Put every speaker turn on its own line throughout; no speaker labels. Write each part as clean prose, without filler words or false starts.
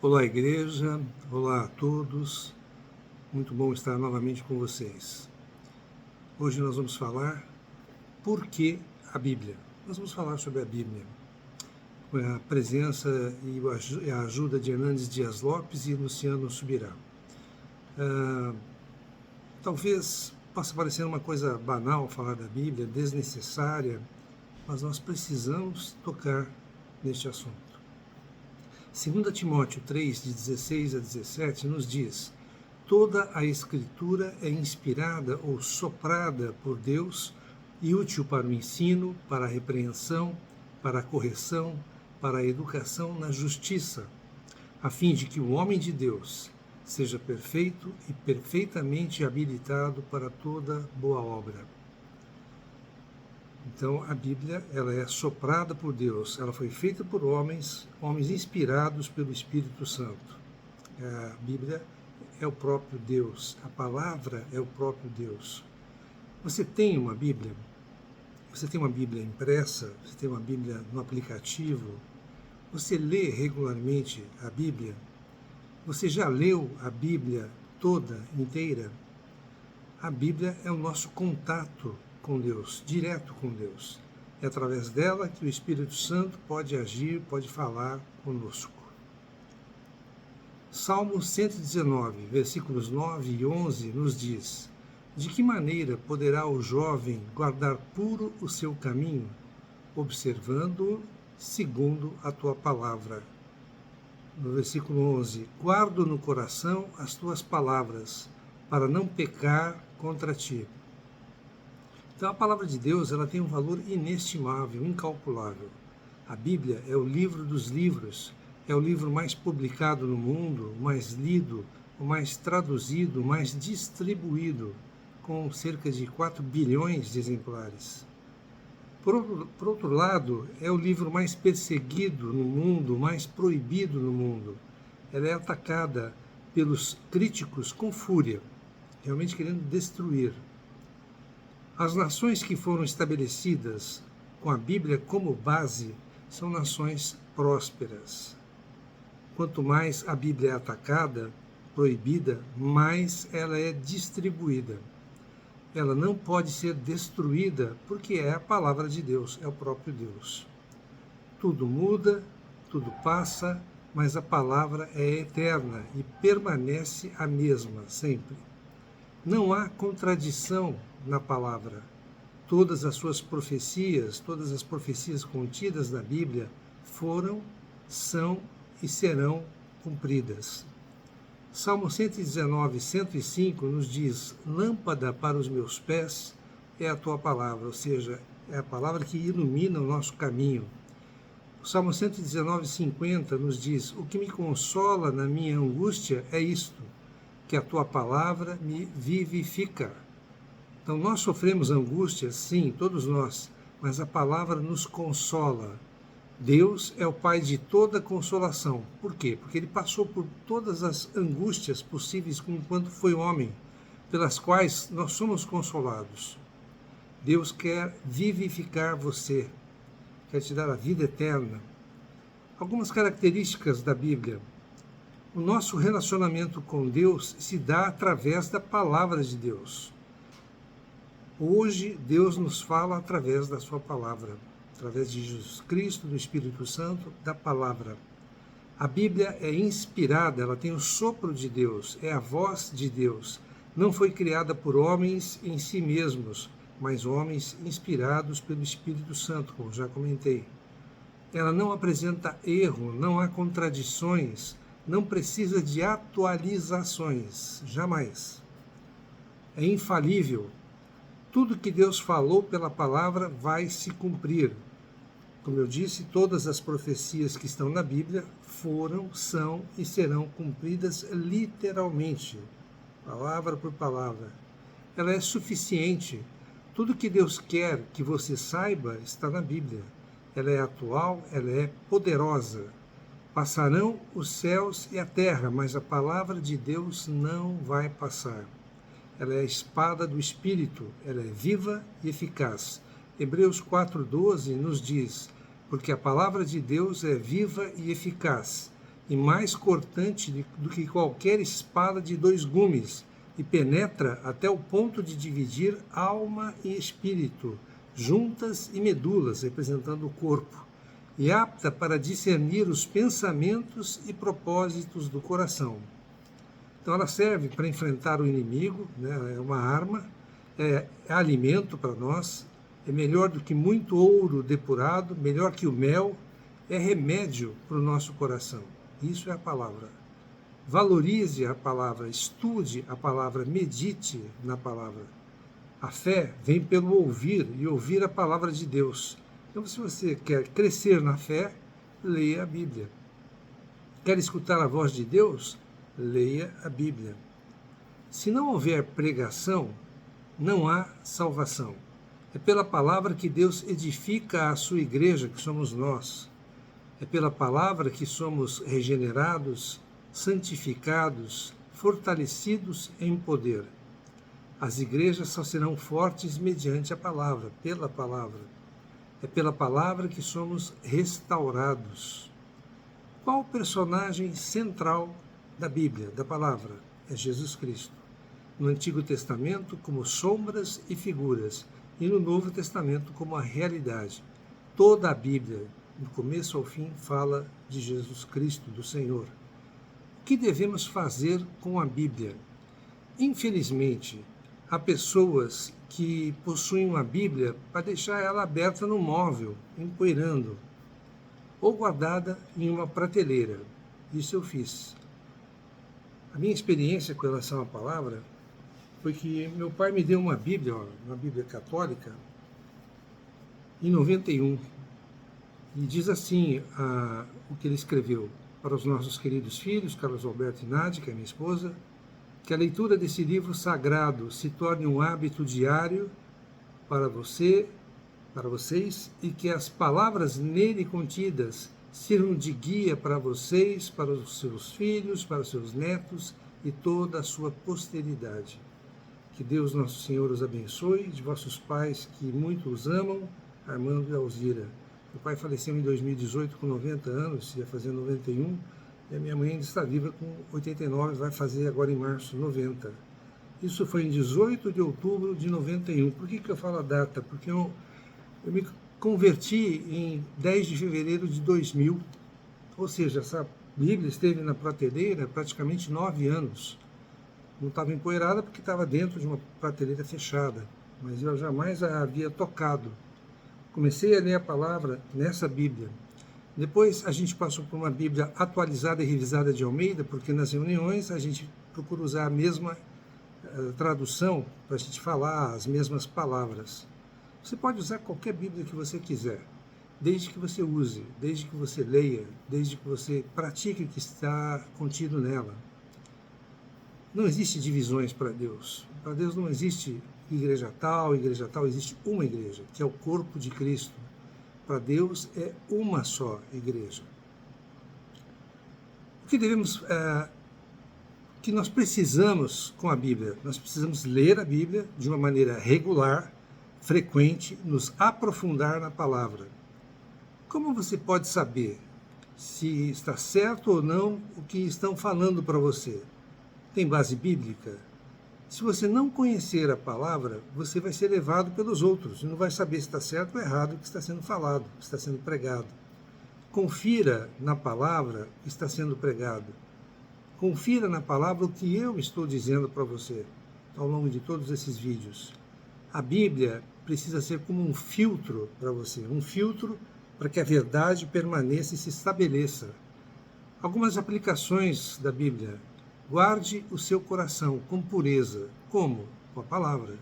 Olá, igreja. Olá a todos. Muito bom estar novamente com vocês. Hoje nós vamos falar por que a Bíblia. Nós vamos falar sobre a Bíblia, com a presença e a ajuda de Hernandes Dias Lopes e Luciano Subirá. Talvez possa parecer uma coisa banal falar da Bíblia, desnecessária, mas nós precisamos tocar neste assunto. 2 Timóteo 3, de 16 a 17, nos diz: toda a Escritura é inspirada ou soprada por Deus e útil para o ensino, para a repreensão, para a correção, para a educação na justiça, a fim de que o homem de Deus seja perfeito e perfeitamente habilitado para toda boa obra. Então, a Bíblia, ela é soprada por Deus, ela foi feita por homens inspirados pelo Espírito Santo. A Bíblia é o próprio Deus, a palavra é o próprio Deus. Você tem uma Bíblia? Você tem uma Bíblia impressa? Você tem uma Bíblia no aplicativo? Você lê regularmente a Bíblia? Você já leu a Bíblia toda, inteira? A Bíblia é o nosso contato com Deus, direto com Deus. É através dela que o Espírito Santo pode agir, pode falar conosco. Salmo 119, versículos 9 e 11 nos diz: de que maneira poderá o jovem guardar puro o seu caminho, observando-o segundo a tua palavra? No versículo 11, guardo no coração as tuas palavras, para não pecar contra ti. Então a palavra de Deus, ela tem um valor inestimável, incalculável. A Bíblia é o livro dos livros, é o livro mais publicado no mundo, o mais lido, o mais traduzido, o mais distribuído, com cerca de 4 bilhões de exemplares. Por outro lado, é o livro mais perseguido no mundo, mais proibido no mundo. Ela é atacada pelos críticos com fúria, realmente querendo destruir. As nações que foram estabelecidas com a Bíblia como base são nações prósperas. Quanto mais a Bíblia é atacada, proibida, mais ela é distribuída. Ela não pode ser destruída porque é a palavra de Deus, é o próprio Deus. Tudo muda, tudo passa, mas a palavra é eterna e permanece a mesma sempre. Não há contradição na palavra. Todas as suas profecias, todas as profecias contidas na Bíblia foram, são e serão cumpridas. Salmo 119, 105 nos diz: lâmpada para os meus pés é a tua palavra, ou seja, é a palavra que ilumina o nosso caminho. O Salmo 119, 50 nos diz: o que me consola na minha angústia é isto, que a tua palavra me vivifica. Então nós sofremos angústia, sim, todos nós, mas a palavra nos consola. Deus é o Pai de toda consolação. Por quê? Porque Ele passou por todas as angústias possíveis enquanto foi homem, pelas quais nós somos consolados. Deus quer vivificar você, quer te dar a vida eterna. Algumas características da Bíblia. O nosso relacionamento com Deus se dá através da palavra de Deus. Hoje, Deus nos fala através da sua palavra, através de Jesus Cristo, do Espírito Santo, da palavra. A Bíblia é inspirada, ela tem o sopro de Deus, é a voz de Deus. Não foi criada por homens em si mesmos, mas homens inspirados pelo Espírito Santo, como já comentei. Ela não apresenta erro, não há contradições, não precisa de atualizações, jamais. É infalível. Tudo que Deus falou pela palavra vai se cumprir. Como eu disse, todas as profecias que estão na Bíblia foram, são e serão cumpridas literalmente, palavra por palavra. Ela é suficiente. Tudo que Deus quer que você saiba está na Bíblia. Ela é atual, ela é poderosa. Passarão os céus e a terra, mas a palavra de Deus não vai passar. Ela é a espada do Espírito, ela é viva e eficaz. Hebreus 4,12 nos diz: porque a palavra de Deus é viva e eficaz, e mais cortante do que qualquer espada de 2 gumes, e penetra até o ponto de dividir alma e espírito, juntas e medulas, representando o corpo, e apta para discernir os pensamentos e propósitos do coração. Então ela serve para enfrentar o inimigo, né? É uma arma, é alimento para nós, é melhor do que muito ouro depurado, melhor que o mel, é remédio para o nosso coração. Isso é a palavra. Valorize a palavra, estude a palavra, medite na palavra. A fé vem pelo ouvir e ouvir a palavra de Deus. Então, se você quer crescer na fé, leia a Bíblia. Quer escutar a voz de Deus? Leia a Bíblia. Se não houver pregação, não há salvação. É pela palavra que Deus edifica a sua igreja, que somos nós. É pela palavra que somos regenerados, santificados, fortalecidos em poder. As igrejas só serão fortes mediante a palavra, pela palavra. É pela palavra que somos restaurados. Qual o personagem central da Bíblia, da palavra? É Jesus Cristo. No Antigo Testamento, como sombras e figuras, e no Novo Testamento, como a realidade. Toda a Bíblia, do começo ao fim, fala de Jesus Cristo, do Senhor. O que devemos fazer com a Bíblia? Infelizmente, há pessoas que possuem uma Bíblia para deixar ela aberta no móvel, empoeirando, ou guardada em uma prateleira. Isso eu fiz. A minha experiência com relação à palavra foi que meu pai me deu uma Bíblia católica, em 91. E diz assim o que ele escreveu para os nossos queridos filhos, Carlos Alberto e Nádia, que é minha esposa, que a leitura desse livro sagrado se torne um hábito diário para você, para vocês, e que as palavras nele contidas sirvam de guia para vocês, para os seus filhos, para os seus netos e toda a sua posteridade. Que Deus Nosso Senhor os abençoe, de vossos pais que muito os amam, Armando e Alzira. Meu pai faleceu em 2018 com 90 anos, ia fazer 91, e a minha mãe ainda está viva com 89, vai fazer agora em março 90. Isso foi em 18 de outubro de 91. Por que eu falo a data? Porque eu me converti em 10 de fevereiro de 2000, ou seja, essa Bíblia esteve na prateleira praticamente 9 anos. Não estava empoeirada porque estava dentro de uma prateleira fechada, mas eu jamais a havia tocado. Comecei a ler a palavra nessa Bíblia. Depois a gente passou por uma Bíblia atualizada e revisada de Almeida, porque nas reuniões a gente procura usar a mesma tradução para a gente falar as mesmas palavras. Você pode usar qualquer Bíblia que você quiser, desde que você use, desde que você leia, desde que você pratique o que está contido nela. Não existe divisões para Deus. Para Deus não existe igreja tal, existe uma igreja, que é o corpo de Cristo. Para Deus é uma só igreja. O que nós precisamos com a Bíblia? Nós precisamos ler a Bíblia de uma maneira regular, frequente, nos aprofundar na palavra. Como você pode saber se está certo ou não o que estão falando para você? Tem base bíblica? Se você não conhecer a palavra, você vai ser levado pelos outros e não vai saber se está certo ou errado o que está sendo falado, o que está sendo pregado. Confira na palavra que está sendo pregado. Confira na palavra o que eu estou dizendo para você ao longo de todos esses vídeos. A Bíblia precisa ser como um filtro para você, um filtro para que a verdade permaneça e se estabeleça. Algumas aplicações da Bíblia. Guarde o seu coração com pureza. Como? Com a palavra.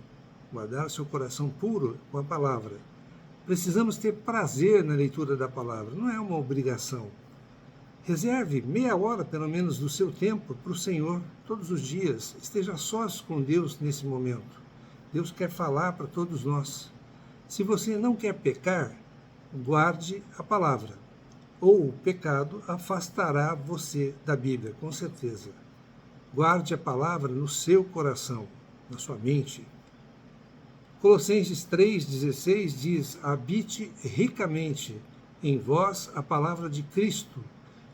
Guardar o seu coração puro com a palavra. Precisamos ter prazer na leitura da palavra, não é uma obrigação. Reserve meia hora, pelo menos, do seu tempo para o Senhor, todos os dias. Esteja sós com Deus nesse momento. Deus quer falar para todos nós. Se você não quer pecar, guarde a palavra. Ou o pecado afastará você da Bíblia, com certeza. Guarde a palavra no seu coração, na sua mente. Colossenses 3,16 diz: habite ricamente em vós a palavra de Cristo,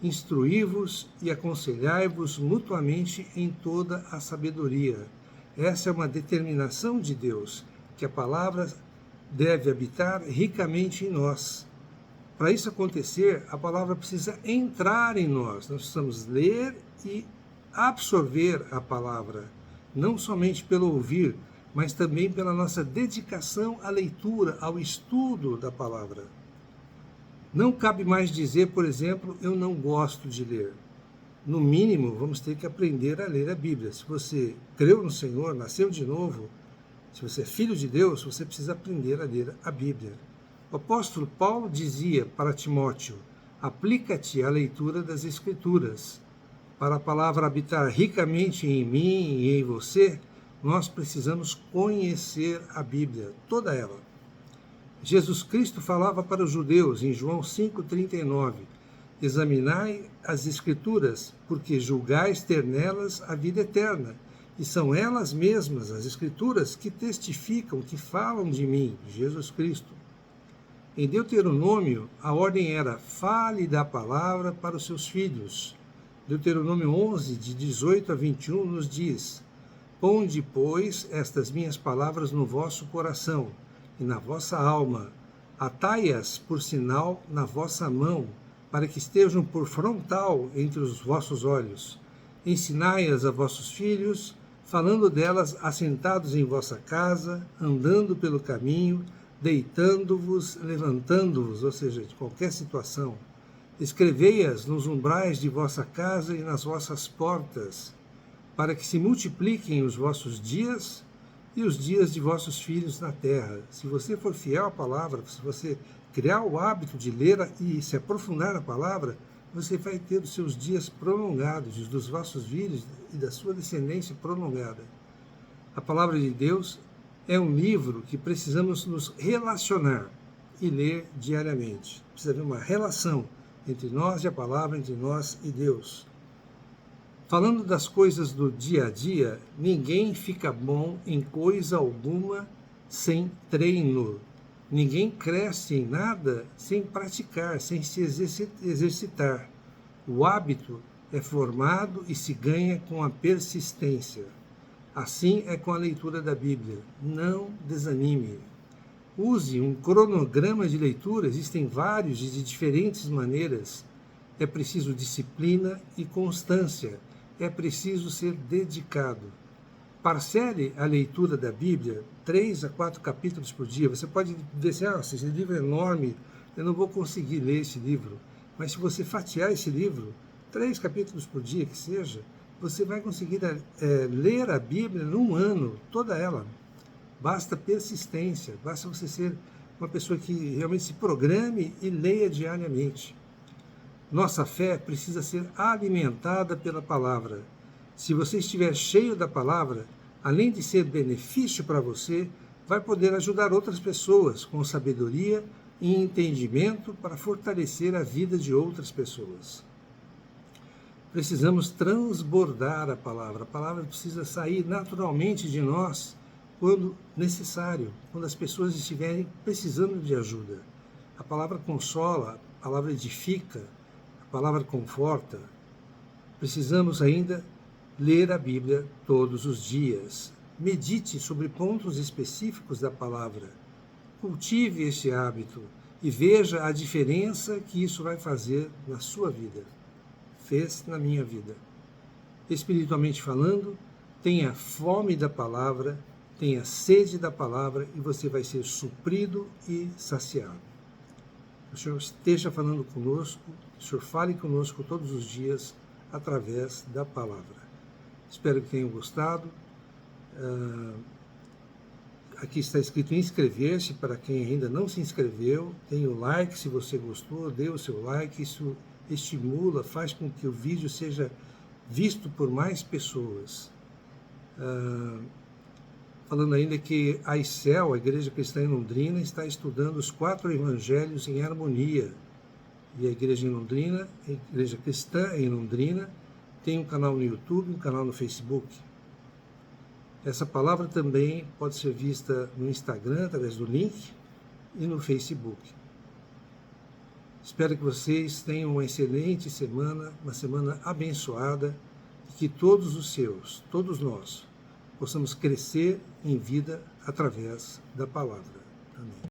Instruí-vos e aconselhai-vos mutuamente em toda a sabedoria. Essa é uma determinação de Deus, que a palavra deve habitar ricamente em nós. Para isso acontecer, a palavra precisa entrar em nós. Nós precisamos ler e absorver a palavra, não somente pelo ouvir, mas também pela nossa dedicação à leitura, ao estudo da palavra. Não cabe mais dizer, por exemplo, eu não gosto de ler. No mínimo, vamos ter que aprender a ler a Bíblia. Se você creu no Senhor, nasceu de novo, se você é filho de Deus, você precisa aprender a ler a Bíblia. O apóstolo Paulo dizia para Timóteo: aplica-te à leitura das Escrituras. Para a palavra habitar ricamente em mim e em você, nós precisamos conhecer a Bíblia, toda ela. Jesus Cristo falava para os judeus em João 5,39: examinai as Escrituras, porque julgais ter nelas a vida eterna, e são elas mesmas, as Escrituras, que testificam, que falam de mim, Jesus Cristo. Em Deuteronômio, a ordem era: fale da palavra para os seus filhos. Deuteronômio 11, de 18 a 21, nos diz: ponde, pois, estas minhas palavras no vosso coração e na vossa alma, atai-as por sinal na vossa mão, para que estejam por frontal entre os vossos olhos. Ensinai-as a vossos filhos, falando delas assentados em vossa casa, andando pelo caminho, deitando-vos, levantando-vos, ou seja, de qualquer situação. Escrevei-as nos umbrais de vossa casa e nas vossas portas, para que se multipliquem os vossos dias e os dias de vossos filhos na terra. Se você for fiel à palavra, se você criar o hábito de ler e se aprofundar na palavra, você vai ter os seus dias prolongados, os dos vossos filhos e da sua descendência prolongada. A palavra de Deus é um livro que precisamos nos relacionar e ler diariamente. Precisa haver uma relação entre nós e a palavra, entre nós e Deus. Falando das coisas do dia a dia, ninguém fica bom em coisa alguma sem treino. Ninguém cresce em nada sem praticar, sem se exercitar. O hábito é formado e se ganha com a persistência. Assim é com a leitura da Bíblia. Não desanime. Use um cronograma de leitura, existem vários e de diferentes maneiras. É preciso disciplina e constância. É preciso ser dedicado. Parcele a leitura da Bíblia, 3 a 4 capítulos por dia. Você pode dizer assim, esse livro é enorme, eu não vou conseguir ler esse livro. Mas se você fatiar esse livro, 3 capítulos por dia que seja, você vai conseguir ler a Bíblia num ano, toda ela. Basta persistência, basta você ser uma pessoa que realmente se programe e leia diariamente. Nossa fé precisa ser alimentada pela palavra. Se você estiver cheio da palavra, além de ser benefício para você, vai poder ajudar outras pessoas com sabedoria e entendimento para fortalecer a vida de outras pessoas. Precisamos transbordar a palavra. A palavra precisa sair naturalmente de nós quando necessário, quando as pessoas estiverem precisando de ajuda. A palavra consola, a palavra edifica, a palavra conforta. Precisamos ainda ler a Bíblia todos os dias. Medite sobre pontos específicos da palavra. Cultive esse hábito e veja a diferença que isso vai fazer na sua vida. Fez na minha vida. Espiritualmente falando, tenha fome da palavra, tenha sede da palavra e você vai ser suprido e saciado. O Senhor esteja falando conosco, o Senhor fale conosco todos os dias através da palavra. Espero que tenham gostado. Aqui está escrito inscrever-se para quem ainda não se inscreveu. Tem o like se você gostou, dê o seu like, isso estimula, faz com que o vídeo seja visto por mais pessoas. Falando ainda que a ICEL, a Igreja Cristã em Londrina, está estudando os 4 evangelhos em harmonia. E a Igreja em Londrina, a Igreja Cristã em Londrina, tem um canal no YouTube, um canal no Facebook. Essa palavra também pode ser vista no Instagram, através do link, e no Facebook. Espero que vocês tenham uma excelente semana, uma semana abençoada, e que todos os seus, todos nós, possamos crescer em vida através da palavra. Amém.